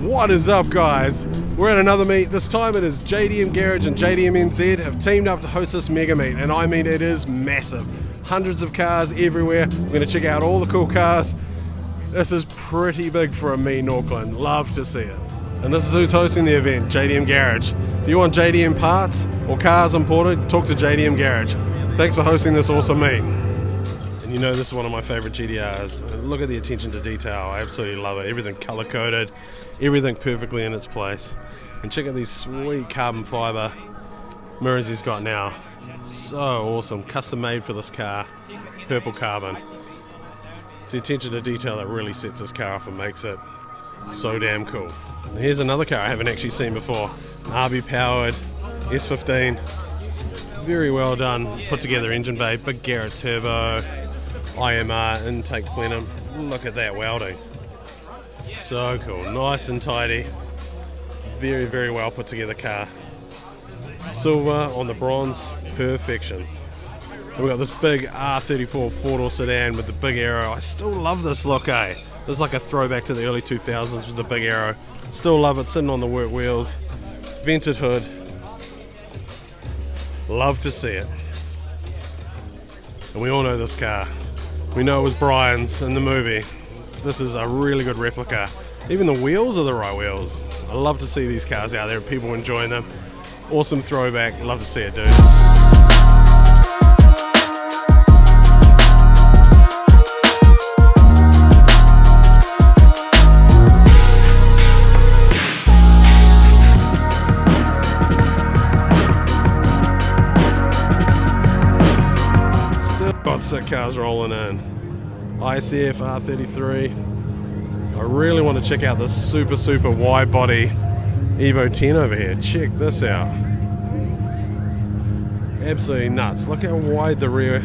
What is up, guys? We're at another meet. This time it is JDM Garage and JDM NZ have teamed up to host this mega meet, and I mean it is massive. Hundreds of cars everywhere. We're going to check out all the cool cars. This is pretty big for a meet in Auckland. Love to see it. And this is who's hosting the event, JDM Garage. If you want JDM parts or cars imported, talk to JDM Garage. Thanks for hosting this awesome meet. And you know this is one of my favorite GTRs. Look at the attention to detail. I absolutely love it. Everything color coded, everything perfectly in its place. And check out these sweet carbon fiber mirrors he's got now. So awesome, custom made for this car, purple carbon. It's the attention to detail that really sets this car off and makes it so damn cool. And here's another car I haven't actually seen before, an RB powered S15. Very well done, put together engine bay, big Garrett turbo, IMR intake plenum. Look at that welding. So cool, nice and tidy. Very, very well put together car. Silver on the bronze, perfection. And we've got this big R34 four-door sedan with the big arrow. I still love this look, eh? This is like a throwback to the early 2000s with the big arrow. Still love it, sitting on the work wheels. Vented hood. Love to see it. And we all know this car. We know it was Brian's in the movie. This is a really good replica. Even the wheels are the right wheels. I love to see these cars out there and people enjoying them. Awesome throwback. Love to see it, dude. Still got sick cars rolling in. ICF R33. I really want to check out this super wide body Evo 10 over here. Check this out. Absolutely nuts. Look how wide the rear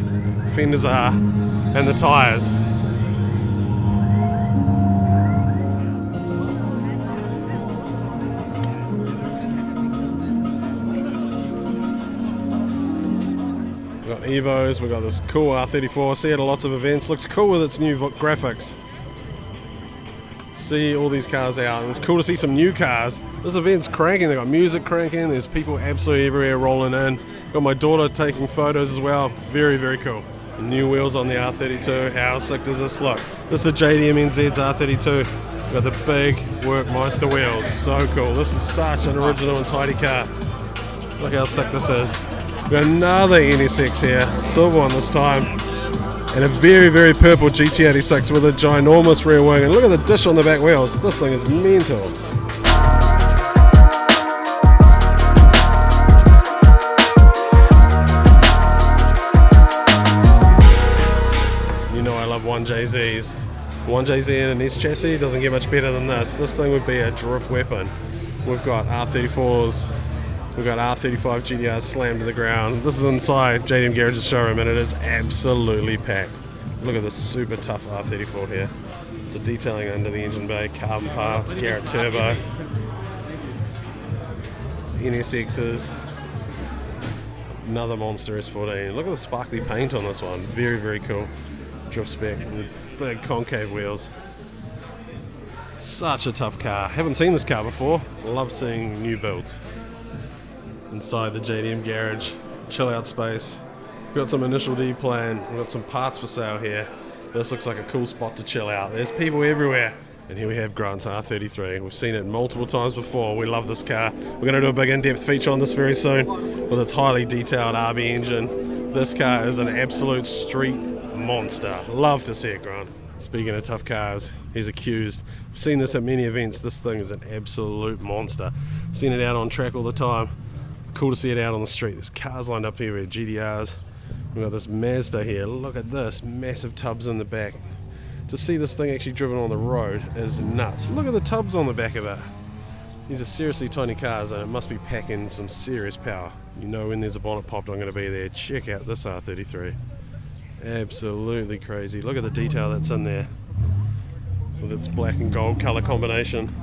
fenders are and the tyres. We've got Evos, we've got this cool R34. See it at lots of events. Looks cool with its new graphics. See all these cars out, and it's cool to see some new cars. This event's cranking. They got music cranking. There's people absolutely everywhere rolling in. Got my daughter taking photos as well. Very, very cool. New wheels on the R32. How sick does this look? This is JDM NZ's R32. Got the big Workmeister wheels. So cool. This is such an original and tidy car. Look how sick this is. We've got another NSX here, silver one this time. And a very, very purple GT86 with a ginormous rear wing. And look at the dish on the back wheels. This thing is mental. You know I love 1JZs. 1JZ in an S chassis doesn't get much better than this. This thing would be a drift weapon. We've got R34s. We've got R35 GTRs slammed to the ground. This is inside JDM Garage's showroom and it is absolutely packed. Look at this super tough R34 here. It's a detailing under the engine bay, carbon parts, Garrett turbo, NSXs, another monster S14. Look at the sparkly paint on this one. Very, very cool. Drift spec with big concave wheels. Such a tough car. Haven't seen this car before. Love seeing new builds. Inside the JDM Garage, chill out space. We've got some initial D plan, we've got some parts for sale here. This looks like a cool spot to chill out. There's people everywhere. And here we have Grant's R33. We've seen it multiple times before. We love this car. We're going to do a big in-depth feature on this very soon with its highly detailed RB engine. This car is an absolute street monster. Love to see it, Grant. Speaking of tough cars, he's accused. I've seen this at many events. This thing is an absolute monster. Seen it out on track all the time. Cool to see it out on the street. There's cars lined up here with GDRs. We've got this Mazda here. Look at this, massive tubs in the back. To see this thing actually driven on the road is nuts. Look at the tubs on the back of it. These are seriously tiny cars and it must be packing some serious power. You know when there's a bonnet popped I'm going to be there. Check out this R33. Absolutely crazy. Look at the detail that's in there with its black and gold colour combination.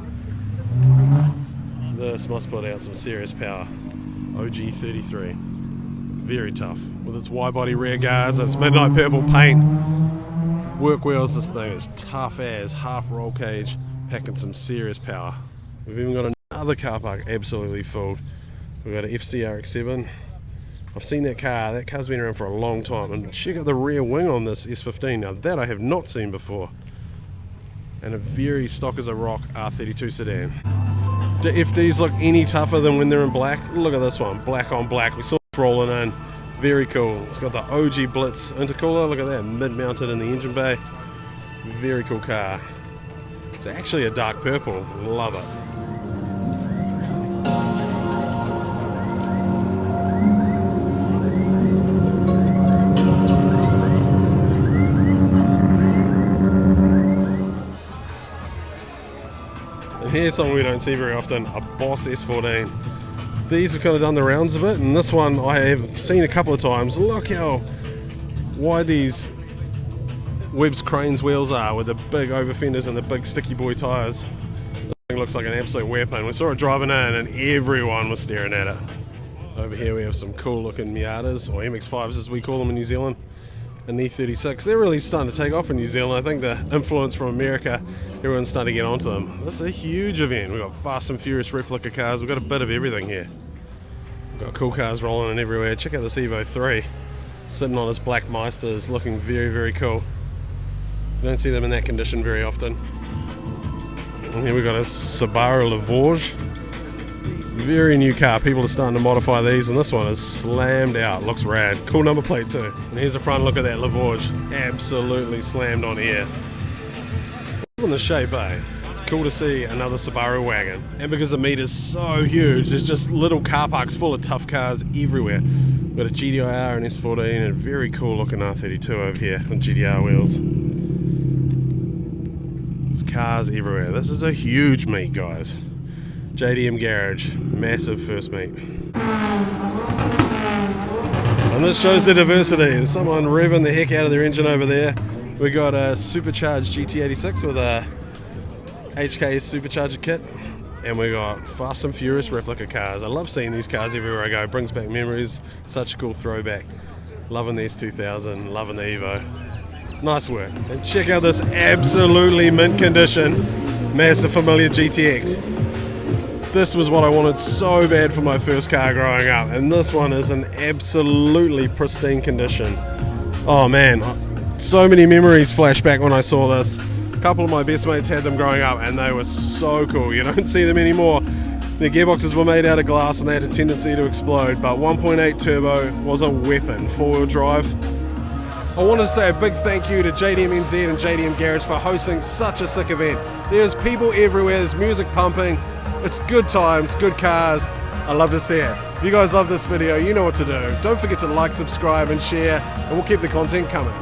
This must put out some serious power. OG33. Very tough. With its wide body rear guards, its midnight purple paint. Work wheels, this thing is tough as, half roll cage, packing some serious power. We've even got another car park absolutely filled. We've got an FCRX7. I've seen that car's been around for a long time, and check out the rear wing on this S15, now that I have not seen before. And a very stock as a rock R32 sedan. Do FDs look any tougher than when they're in black? Look at this one, black on black. We saw it rolling in, very cool. It's got the OG Blitz intercooler, look at that, mid-mounted in the engine bay. Very cool car. It's actually a dark purple, love it. Here's something we don't see very often, a Boss S14. These have kind of done the rounds a bit, and this one I have seen a couple of times. Look how wide these Webb's Cranes wheels are with the big over fenders and the big sticky boy tyres. This thing looks like an absolute weapon. We saw it driving in and everyone was staring at it. Over here we have some cool looking Miatas, or MX-5s as we call them in New Zealand. And the E36, they're really starting to take off in New Zealand. I think the influence from America, everyone's starting to get onto them. This is a huge event. We've got Fast and Furious replica cars. We've got a bit of everything here. We've got cool cars rolling in everywhere. Check out this Evo 3 sitting on his black Meisters, looking very, very cool. You don't see them in that condition very often. And here we've got a Subaru Lavorge. Very new car, people are starting to modify these, and this one is slammed out, looks rad. Cool number plate too. And here's a front look at that Lavorge, absolutely slammed on here. In the shape, eh? It's cool to see another Subaru wagon. And because the meet is so huge, there's just little car parks full of tough cars everywhere. We've got a GDIR, an S14, and a very cool looking R32 over here with GDR wheels. There's cars everywhere. This is a huge meet, guys. JDM Garage, massive first meet. And this shows the diversity. There's someone revving the heck out of their engine over there. We got a supercharged GT86 with a HK supercharger kit. And we got Fast and Furious replica cars. I love seeing these cars everywhere I go. It brings back memories. Such a cool throwback. Loving the S2000, loving the Evo. Nice work. And check out this absolutely mint condition Mazda Familia GTX. This was what I wanted so bad for my first car growing up, and this one is in absolutely pristine condition. Oh man, so many memories flash back when I saw this. A couple of my best mates had them growing up and they were so cool. You don't see them anymore. Their gearboxes were made out of glass and they had a tendency to explode, but 1.8 turbo was a weapon, four-wheel drive. I wanted to say a big thank you to JDM NZ and JDM Garage for hosting such a sick event. There's people everywhere, there's music pumping. It's good times, good cars. I love to see it. If you guys love this video, you know what to do. Don't forget to like, subscribe and share, and we'll keep the content coming.